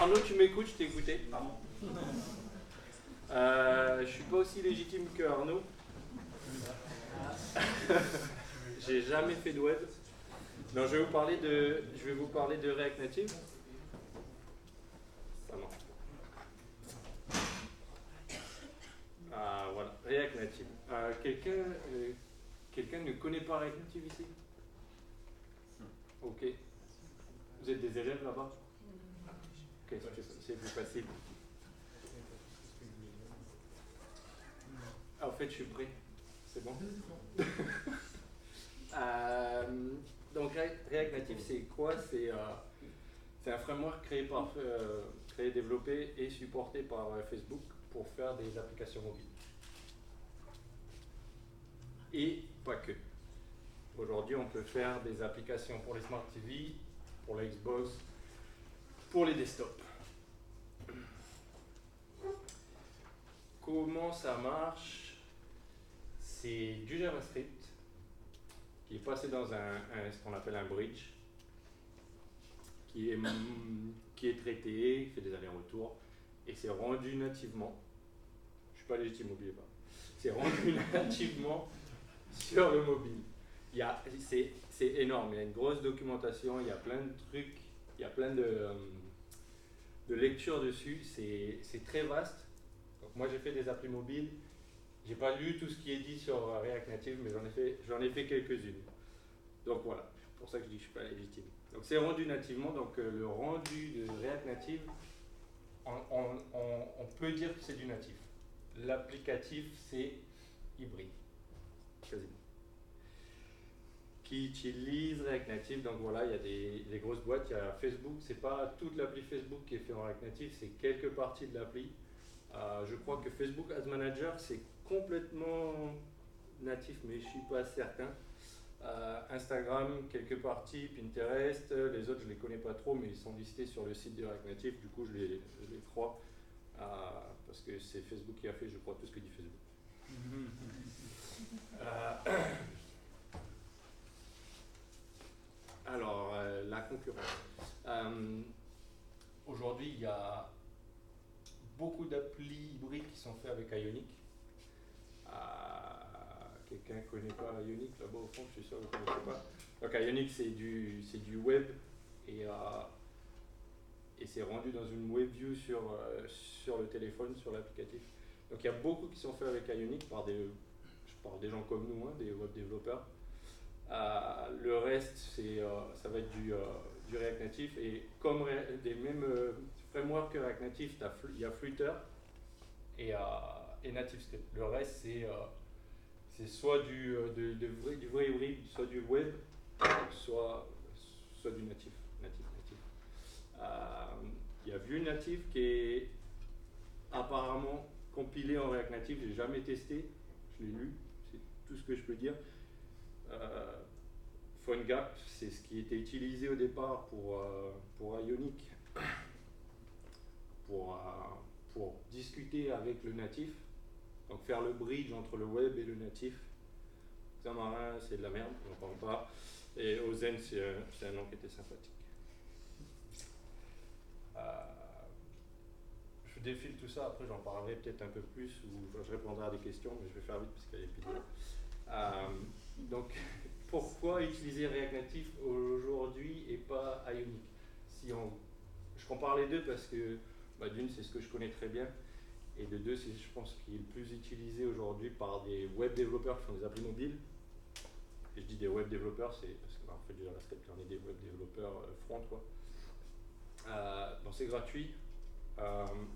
Arnaud, tu m'écoutes, je t'ai écouté. Pardon. Je suis pas aussi légitime que Arnaud. J'ai jamais fait de web. Non, je vais vous parler de React Native. Ça marche pas. Ah, voilà, React Native. Quelqu'un ne connaît pas React Native ici? Ok. Vous êtes des élèves là-bas? Ok, c'est plus facile. Ah, en fait, je suis prêt. C'est bon. Donc React Native, c'est quoi? C'est un framework créé, développé et supporté par Facebook pour faire des applications mobiles. Et pas que. Aujourd'hui, on peut faire des applications pour les Smart TV, pour la Xbox, pour les desktops. Comment ça marche? C'est du JavaScript qui est passé dans ce qu'on appelle un bridge, qui est traité, fait des allers-retours, et c'est rendu nativement. Je suis pas légitime, n'oubliez pas. C'est rendu nativement sur le mobile. C'est énorme, il y a une grosse documentation, il y a plein de trucs, il y a plein de lectures dessus, c'est très vaste. Donc moi j'ai fait des applis mobiles, j'ai pas lu tout ce qui est dit sur React Native, mais j'en ai fait quelques-unes. Donc voilà, c'est pour ça que je dis que je suis pas légitime. Donc c'est rendu nativement, donc le rendu de React Native, on peut dire que c'est du natif. L'applicatif, c'est hybride, quasiment. Qui utilise React Native, donc voilà, il y a des grosses boîtes, il y a Facebook, c'est pas toute l'appli Facebook qui est faite en React Native, c'est quelques parties de l'appli. Je crois que Facebook Ads Manager, c'est complètement natif, mais je suis pas certain. Instagram, quelques parties, Pinterest, les autres je les connais pas trop, mais ils sont listés sur le site de React Native, du coup je les crois, parce que c'est Facebook qui a fait, je crois, tout ce que dit Facebook. Alors, la concurrence. Aujourd'hui, il y a beaucoup d'applis hybrides qui sont faits avec Ionic. Quelqu'un ne connaît pas Ionic là-bas au fond, je suis sûr que vous ne connaissez pas. Donc Ionic, c'est du web et c'est rendu dans une web view sur le téléphone, sur l'applicatif. Donc il y a beaucoup qui sont faits avec Ionic je parle des gens comme nous, des web développeurs. Le reste, ça va être du React Native et comme des mêmes frameworks que React Native, il y a Flutter et NativeScript. Le reste, c'est soit du vrai hybride, soit du web, soit du natif. Il y a Vue Native qui est apparemment compilé en React Native, je l'ai jamais testé, je l'ai lu, c'est tout ce que je peux dire. PhoneGap, c'est ce qui était utilisé au départ pour Ionic, pour discuter avec le natif, donc faire le bridge entre le web et le natif. Xamarin, c'est de la merde, on n'en parle pas. Et Ozen, c'est un nom qui était sympathique. Je défile tout ça, après j'en parlerai peut-être un peu plus, ou je répondrai à des questions, mais je vais faire vite parce qu'il y a des vidéos. Donc, pourquoi utiliser React Native aujourd'hui et pas Ionic? Je compare les deux parce que d'une, c'est ce que je connais très bien, et de deux, c'est je pense qu'il est le plus utilisé aujourd'hui par des web développeurs qui font des applis mobiles. Et je dis des web développeurs, c'est parce qu'en fait du JavaScript, on est des web développeurs front, quoi. Donc c'est gratuit,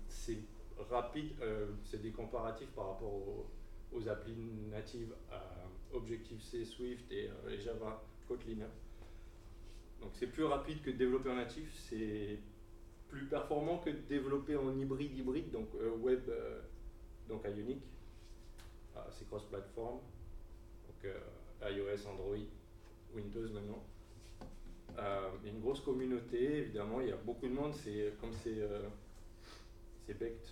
c'est rapide, c'est des comparatifs par rapport aux applis natives Objective-C, Swift et Java Kotlin. Donc c'est plus rapide que de développer en natif, c'est plus performant que de développer en hybride, donc web, donc Ionic. C'est cross-platform, donc iOS, Android, Windows maintenant. Il y a une grosse communauté, évidemment, il y a beaucoup de monde, comme c'est backed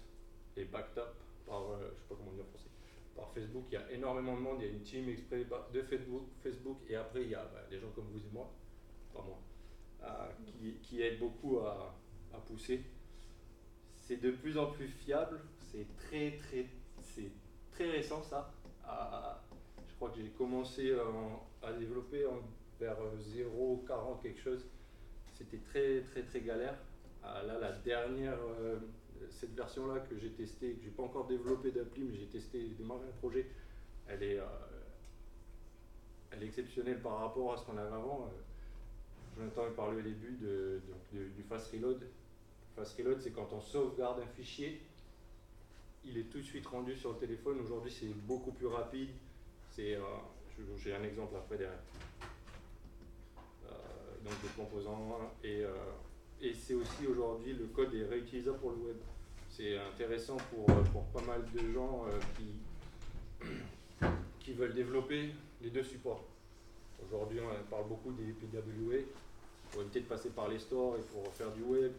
et backed up par, je ne sais pas comment dire en français, par Facebook. Il y a énormément de monde, il y a une team exprès de Facebook et après il y a des gens comme vous et moi, pas moi, qui aident beaucoup à pousser. c'est de plus en plus fiable. C'est c'est très récent ça. Je crois que j'ai commencé à développer vers 0,40 quelque chose. C'était très galère. Là, la dernière, cette version-là que j'ai testée, que j'ai pas encore développé d'appli, mais j'ai démarré un projet, elle est, elle est exceptionnelle par rapport à ce qu'on avait avant. Jonathan a parlé au début du fast reload. Fast reload, c'est quand on sauvegarde un fichier, il est tout de suite rendu sur le téléphone. Aujourd'hui, c'est beaucoup plus rapide. J'ai un exemple après derrière. Donc des composants et c'est aussi aujourd'hui le code est réutilisable pour le web. C'est intéressant pour pas mal de gens qui veulent développer les deux supports. Aujourd'hui, on parle beaucoup des PWA pour éviter de passer par les stores et pour faire du web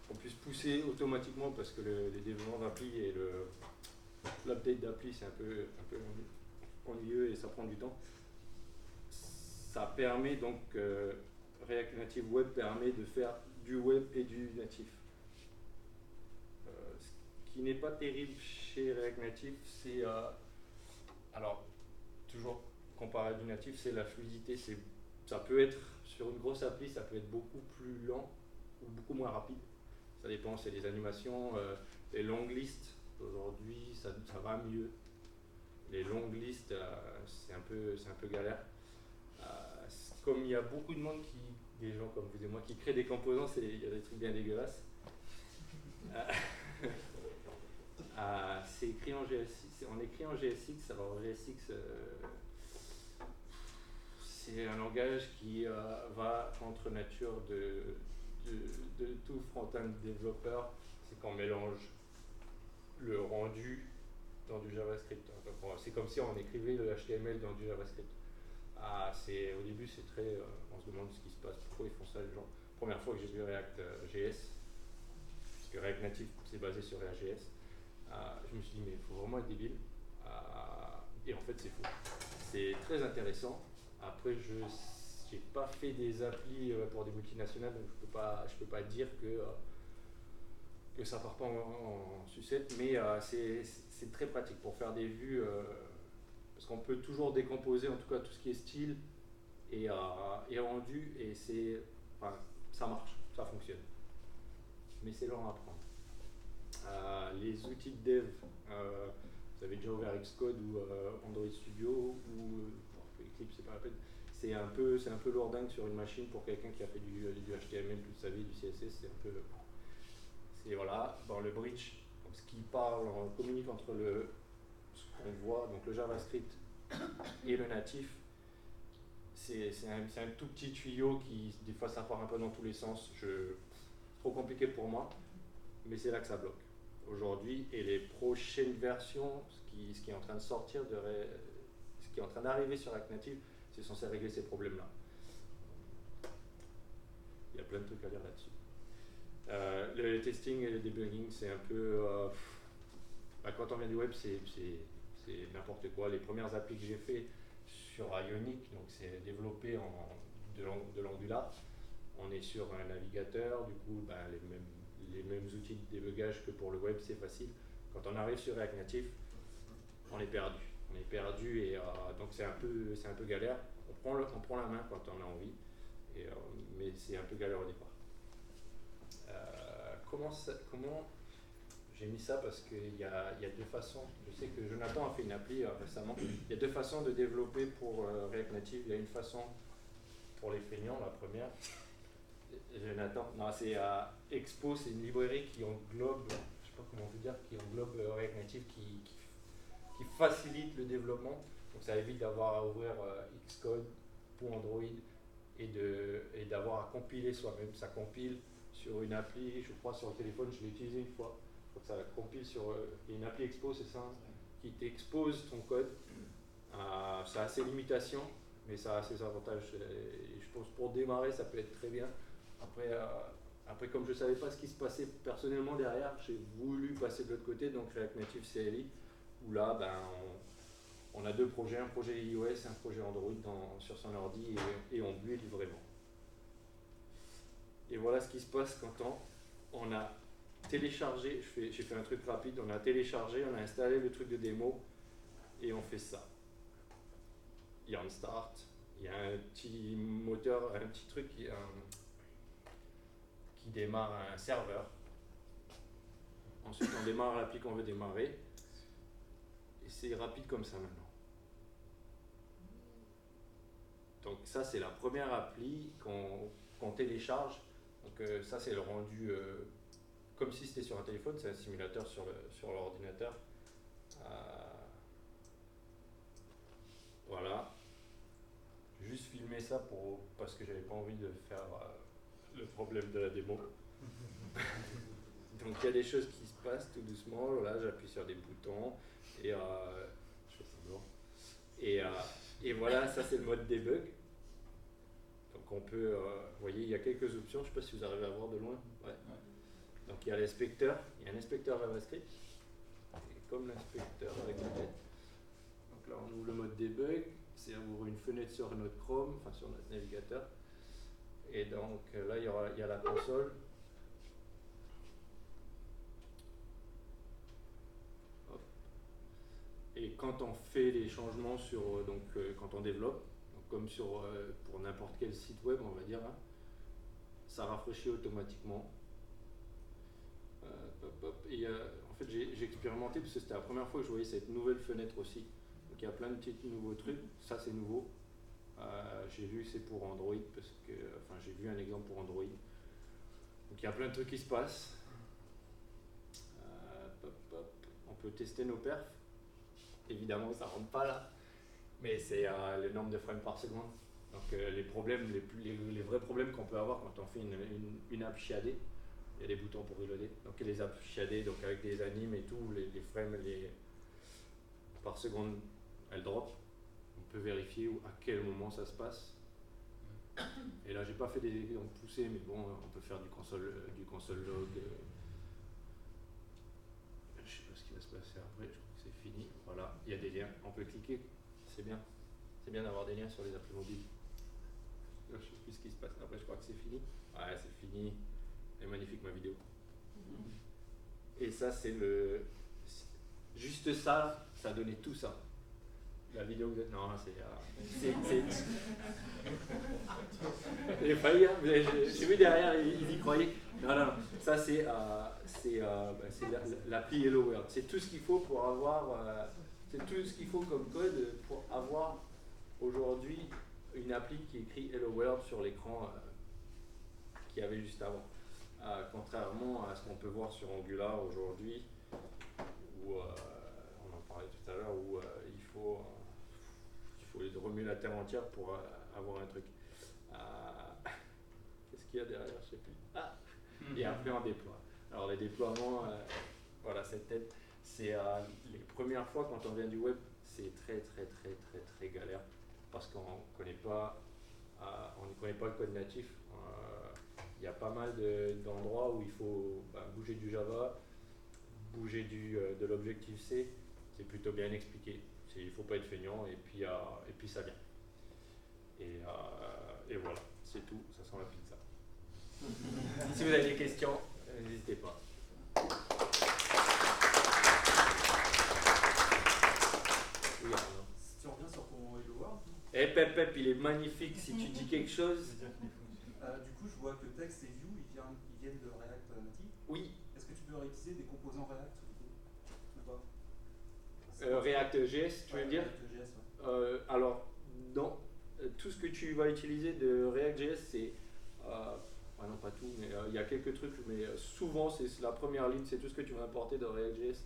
qu'on puisse pousser automatiquement parce que les développements d'appli et l'update d'appli c'est un peu ennuyeux et ça prend du temps. Ça permet donc, React Native Web permet de faire du web et du natif. Ce qui n'est pas terrible chez React Native, c'est, alors, toujours comparé à du natif, c'est la fluidité. Ça peut être, sur une grosse appli, ça peut être beaucoup plus lent ou beaucoup moins rapide. Ça dépend, c'est les animations, les long lists. Aujourd'hui, ça va mieux. Les long lists, c'est un peu galère. Comme il y a beaucoup de monde des gens comme vous et moi, qui créent des composants, il y a des trucs bien dégueulasses. C'est écrit en GSX, on écrit en GSX, alors GSX, c'est un langage qui va contre nature de tout front-end développeur, c'est qu'on mélange le rendu dans du JavaScript. C'est comme si on écrivait le HTML dans du JavaScript. Au début, c'est très. On se demande ce qui se passe, pourquoi ils font ça, les gens. Première fois que j'ai vu React JS, parce que React Native c'est basé sur React.js, je me suis dit, mais il faut vraiment être débile. Et en fait, c'est faux. C'est très intéressant. Après, je n'ai pas fait des applis pour des multinationales, donc je peux pas dire que ça part pas en sucette, mais c'est très pratique pour faire des vues. Parce qu'on peut toujours décomposer, en tout cas tout ce qui est style et rendu, et ça marche, ça fonctionne. Mais c'est lent à apprendre. Les outils de dev, vous avez déjà ouvert Xcode ou Android Studio ou Eclipse, c'est pas la peine. C'est un peu lourdingue sur une machine pour quelqu'un qui a fait du HTML toute sa vie, du CSS, c'est un peu. Voilà, dans le bridge, ce qui parle, on communique entre ce qu'on voit, donc le JavaScript et le natif, c'est un tout petit tuyau qui, des fois, ça part un peu dans tous les sens. C'est trop compliqué pour moi, mais c'est là que ça bloque aujourd'hui. Et les prochaines versions, ce qui est en train de sortir, ce qui est en train d'arriver sur React Native, c'est censé régler ces problèmes-là. Il y a plein de trucs à dire là-dessus. Le testing et le debugging, c'est un peu. Quand on vient du web, c'est n'importe quoi. Les premières applis que j'ai fait sur Ionic, donc c'est développé de l'Angular. On est sur un navigateur, du coup, les mêmes outils de débugage que pour le web, c'est facile. Quand on arrive sur React Native, on est perdu. On est perdu et donc c'est un peu galère. On prend la main quand on a envie, mais c'est un peu galère au départ. Comment j'ai mis ça parce qu'il y a deux façons. Je sais que Jonathan a fait une appli récemment. Il y a deux façons de développer pour React Native. Il y a une façon pour les feignants, la première. Jonathan, non, c'est Expo, c'est une librairie qui englobe, je sais pas comment vous dire, qui englobe React Native, qui facilite le développement. Donc ça évite d'avoir à ouvrir Xcode ou Android et d'avoir à compiler soi-même. Ça compile sur une appli, je crois sur le téléphone, je l'ai utilisé une fois. Donc ça compile sur une appli Expo, c'est ça, qui t'expose ton code. Ça a ses limitations, mais ça a ses avantages. Et je pense pour démarrer, ça peut être très bien. Après, comme je ne savais pas ce qui se passait personnellement derrière, j'ai voulu passer de l'autre côté, donc React Native CLI, où là, on a deux projets, un projet iOS et un projet Android sur son ordi, et on build vraiment. Et voilà ce qui se passe quand on a téléchargé, j'ai fait un truc rapide, on a téléchargé, on a installé le truc de démo et on fait ça. Il y a un start, il y a un petit moteur, un petit truc qui démarre un serveur. Ensuite, on démarre l'appli qu'on veut démarrer. Et c'est rapide comme ça maintenant. Donc ça, c'est la première appli qu'on télécharge. Donc ça, c'est le rendu comme si c'était sur un téléphone. C'est un simulateur sur l'ordinateur. Voilà. J'ai juste filmé ça parce que j'avais pas envie de faire le problème de la démo. Donc il y a des choses qui se passent tout doucement. Là, j'appuie sur des boutons et je fais semblant. Et voilà, ça c'est le mode debug. Donc on peut, vous voyez, il y a quelques options. Je ne sais pas si vous arrivez à voir de loin. Ouais. Donc il y a l'inspecteur. Il y a un inspecteur JavaScript. Et comme l'inspecteur avec la tête. Donc là, on ouvre le mode debug. C'est ouvre une fenêtre sur notre Chrome, enfin sur notre navigateur. Et donc là, il y a la console. Et quand on fait les changements quand on développe, donc comme pour n'importe quel site web, on va dire, hein, ça rafraîchit automatiquement. Et en fait, j'ai expérimenté parce que c'était la première fois que je voyais cette nouvelle fenêtre aussi. Donc il y a plein de petits nouveaux trucs. Ça, c'est nouveau. J'ai vu que c'est pour Android parce que, j'ai vu un exemple pour Android. Donc il y a plein de trucs qui se passent. On peut tester nos perfs. Évidemment, ça ne rentre pas là, mais c'est le nombre de frames par seconde. Donc les vrais problèmes qu'on peut avoir quand on fait une app chiadée, il y a des boutons pour reloader. Donc les apps chiadées, donc avec des animes et tout, les frames par seconde, elles drop. On peut vérifier à quel moment ça se passe. Et là, j'ai pas fait des exemples poussés, mais bon, on peut faire du console log. Je sais pas ce qui va se passer après. C'est fini, voilà, il y a des liens, on peut cliquer, c'est bien d'avoir des liens sur les applis mobiles. Je ne sais plus ce qui se passe, après je crois que c'est fini. Ouais, c'est fini, elle est magnifique ma vidéo. Et ça c'est juste ça a donné tout ça. La vidéo que non, j'ai failli, hein, j'ai vu derrière, ils y croyaient. Non, ça c'est l'appli Hello World. C'est tout ce qu'il faut pour avoir, c'est tout ce qu'il faut comme code pour avoir aujourd'hui une appli qui écrit Hello World sur l'écran qu'il y avait juste avant. Contrairement à ce qu'on peut voir sur Angular aujourd'hui, où on en parlait tout à l'heure, où il faut remuer la terre entière pour avoir un truc. Qu'est-ce qu'il y a derrière? Je sais plus. Et après on déploie. Alors les déploiements, voilà, cette tête, c'est les premières fois quand on vient du web, c'est très galère parce qu'on ne connaît pas le code natif. Il y a pas mal d'endroits où il faut bouger du Java, bouger de l'Objective-C. C'est plutôt bien expliqué. Il ne faut pas être feignant et puis ça vient. Et voilà, c'est tout, ça sent la pizza. Si vous avez des questions, n'hésitez pas. Oui, si tu reviens sur ton Hello World. Pep, il est magnifique si tu dis quelque chose. Du coup, je vois que Text et Vue, ils viennent de React Native. Oui. Est-ce que tu peux réutiliser des composants React ou pas? React.js, tu veux dire? React.js, ouais. Alors, non. Tout ce que tu vas utiliser de React.js, c'est... non, pas tout, mais il y a quelques trucs, mais souvent, c'est la première ligne, c'est tout ce que tu vas importer de React.js.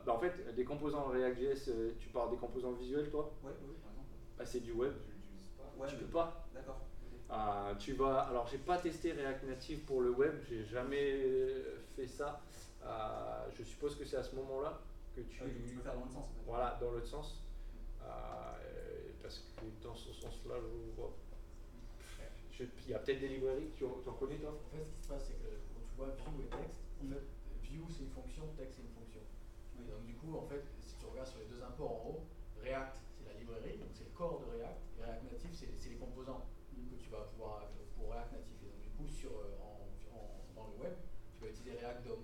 En fait, des composants React.js, tu parles des composants visuels, toi? Oui, par exemple. C'est du web. Je l'utilise pas. Ouais, tu peux pas? D'accord. Alors, j'ai pas testé React Native pour le web, j'ai jamais fait ça. Je suppose que c'est à ce moment-là que tu peux faire dans l'autre sens. En fait. Voilà, dans l'autre sens. Parce que dans ce sens-là, je vois. Il y a peut-être des librairies, tu en connais toi? En fait, ce qui se passe, c'est que quand tu vois Vue et Text, en fait, Vue c'est une fonction, Text c'est une fonction. Et donc du coup, en fait, si tu regardes sur les deux imports en haut, React c'est la librairie, donc c'est le corps de React, et React Native c'est les composants que tu vas pouvoir pour React Native. Et donc du coup, dans le web, tu vas utiliser React DOM.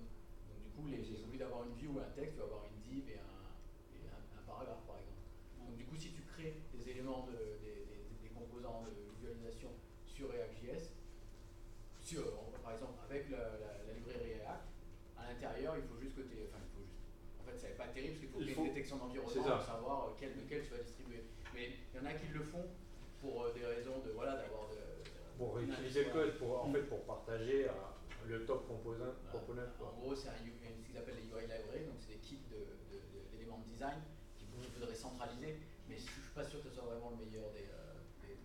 view ou un texte, tu vas avoir une div et un paragraphe par exemple. Donc du coup, si tu crées des éléments, des composants de visualisation sur React.js, par exemple avec la librairie React, à l'intérieur, il faut juste que tu en fait, ça n'est pas terrible parce qu'il faut qu'il y ait une détection d'environnement pour savoir lequel tu vas distribuer. Mais il y en a qui le font pour des raisons d'avoir pour réutiliser le code, en fait, pour partager le top component. En gros, c'est ce qu'ils appellent les UI libraries, donc c'est des kits d'éléments de design qu'il faudrait centraliser, mais je ne suis pas sûr que ce soit vraiment le meilleur des.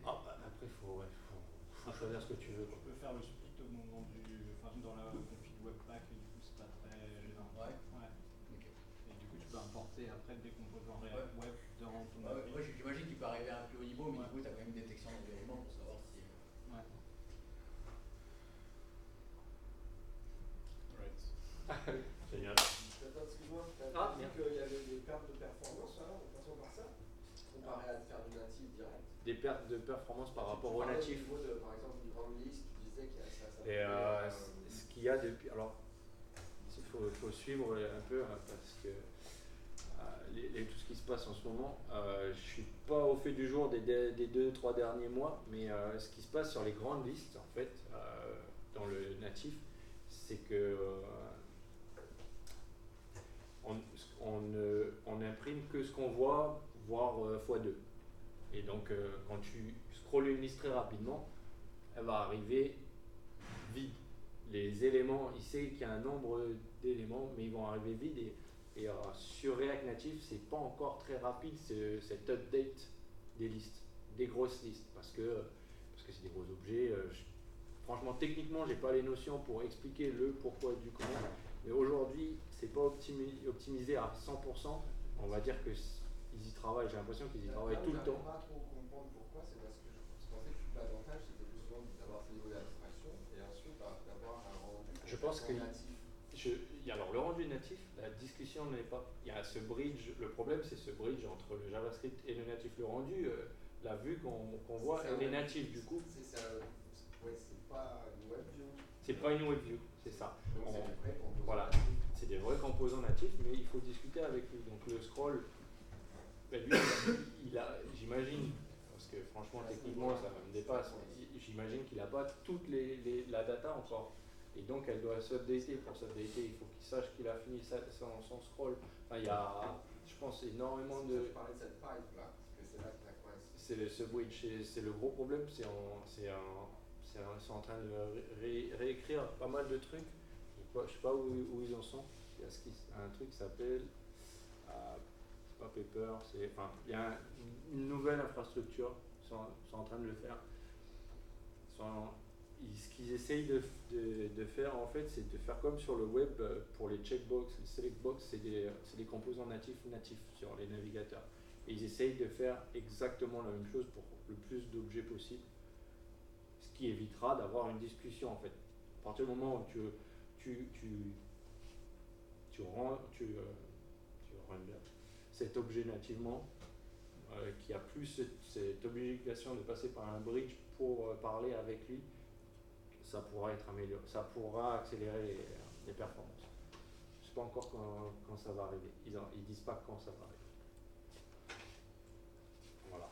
Après, il faut choisir ce que tu veux. Tu peux faire le split au moment dans la config Webpack, et du coup, c'est pas très gênant. Ouais. Okay. Et du coup, tu peux importer après des composants React Web dans ton appli. Ouais, j'imagine qu'il peut arriver à un plus haut niveau, mais du coup, tu as quand même une détection d'environnement pour savoir si. Ouais. Génial. Excuse-moi, tu as dit qu'il y avait des pertes de performance, en passant par ça, comparé à faire du natif direct. Des pertes de performance par rapport au natif. Par exemple, une grande liste, tu disais qu'il y a ça. Et ce qu'il y a depuis. Alors, il faut suivre un peu parce que tout ce qui se passe en ce moment, je ne suis pas au fait du jour des 2-3 derniers mois, mais ce qui se passe sur les grandes listes, en fait, dans le natif, c'est que on n'imprime que ce qu'on voit, voire x2. Et donc, quand tu scrolles une liste très rapidement, elle va arriver vide. Les éléments, il sait qu'il y a un nombre d'éléments, mais ils vont arriver vides. Et sur React Native, c'est pas encore très rapide cet update des listes, des grosses listes, parce que c'est des gros objets. Franchement, techniquement, j'ai pas les notions pour expliquer le pourquoi du comment. Mais aujourd'hui, c'est pas optimisé à 100%. On va dire qu'ils y travaillent. J'ai l'impression qu'ils y travaillent tout le temps. Je ne pas trop comprendre pourquoi. C'est parce que je pensais que tout l'avantage, c'était justement d'avoir ce niveau d'abstraction et ensuite d'avoir un rendu natif. Alors le rendu natif, la discussion n'est pas. Il y a ce bridge. Le problème, c'est ce bridge entre le JavaScript et le natif. Le rendu, la vue qu'on voit, elle est native du coup. C'est pas une WebView. C'est pas une WebView, c'est ça. Donc c'est des vrais composants. Voilà, c'est des vrais composants natifs, mais il faut discuter avec lui. Donc le scroll, lui, j'imagine, parce que franchement techniquement ça me dépasse, j'imagine qu'il n'a pas toute la data encore. Et donc elle doit s'updater. Pour s'updater, il faut qu'il sache qu'il a fini son scroll. Enfin, il y a, je pense, énormément de. Tu parlais de cette pipe là, parce que c'est là que la coince. C'est ce bridge, c'est le gros problème, c'est en train de réécrire pas mal de trucs. Je sais pas où ils en sont. Il y a un truc qui s'appelle, c'est pas Paper, il y a une nouvelle infrastructure, ils sont en train de le faire. Ce qu'ils essayent de faire en fait, c'est de faire comme sur le web pour les checkbox, les selectbox, c'est des composants natifs sur les navigateurs. Et ils essayent de faire exactement la même chose pour le plus d'objets possible, ce qui évitera d'avoir une discussion en fait. À partir du moment où tu render cet objet nativement, qui a plus cette obligation de passer par un bridge pour parler avec lui, ça pourra être amélioré, ça pourra accélérer les performances. Je ne sais pas encore quand ça va arriver. Ils disent pas quand ça va arriver. Voilà.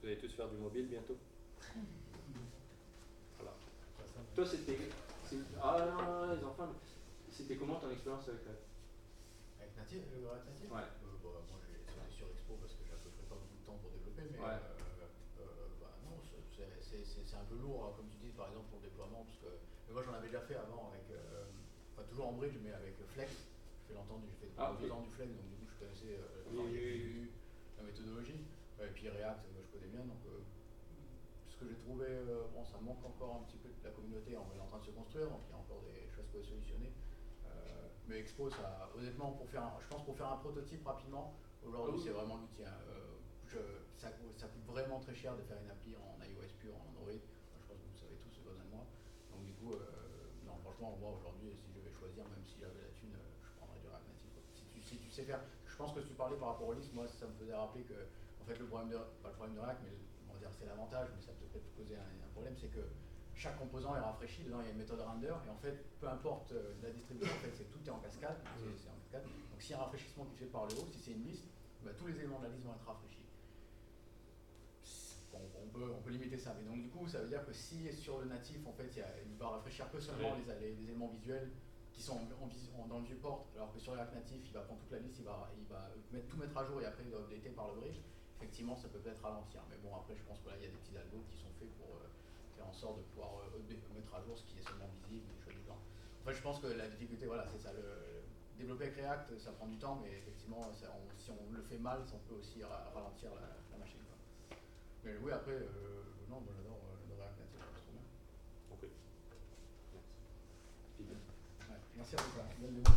Vous allez tous faire du mobile bientôt. Voilà. Toi, c'était. Les enfants. C'était comment ton expérience avec React Native? Ouais. Moi, j'ai sauté sur Expo parce que j'ai à peu près pas beaucoup de temps pour développer, mais ouais. Non, c'est un peu lourd, comme tu dis, par exemple, pour le déploiement, parce que moi, j'en avais déjà fait avant avec, toujours en bridge, mais avec Flex. J'ai fait 2 ans du Flex, donc du coup, je connaissais la méthodologie. Et puis React, moi, je connais bien, donc ce que j'ai trouvé, ça manque encore un petit peu de la communauté, elle est en train de se construire, donc il y a encore des choses qu'on peut solutionner. Mais Expo, honnêtement, je pense pour faire un prototype rapidement, aujourd'hui c'est vraiment l'outil. Ça coûte vraiment très cher de faire une appli en iOS pur, en Android. Je pense que vous savez tous, c'est besoin de moi. Donc du coup, non, franchement, moi aujourd'hui, si je devais choisir, même si j'avais la thune, je prendrais du React Native. Si tu sais faire, je pense que si tu parlais par rapport aux listes, moi ça me faisait rappeler que, en fait, pas le problème de React, mais on va dire c'est l'avantage, mais ça peut peut-être poser un problème, c'est que chaque composant est rafraîchi, dedans il y a une méthode render, et en fait, peu importe la distribution, en fait, tout est en cascade, c'est en cascade. Donc s'il y a un rafraîchissement qui se fait par le haut, si c'est une liste, bah, tous les éléments de la liste vont être rafraîchis. Bon, on peut limiter ça, mais donc du coup, ça veut dire que si sur le natif, en fait, il va rafraîchir que seulement les éléments visuels qui sont dans le viewport, alors que sur React Native, il va prendre toute la liste, il va tout mettre à jour et après il va updater par le bridge. Effectivement, ça peut peut-être ralentir, mais bon, après, je pense que là, il y a des petits algos qui sont faits pour faire en sorte de pouvoir mettre à jour ce qui est seulement visible, des choses du genre. En fait, je pense que la difficulté, voilà, c'est ça. Développer avec React, ça prend du temps, mais effectivement, si on le fait mal, ça peut aussi ralentir la machine, quoi. Mais oui, après, non, moi j'adore le React Native, c'est trop bien. Ok. Merci. Ouais, merci à vous.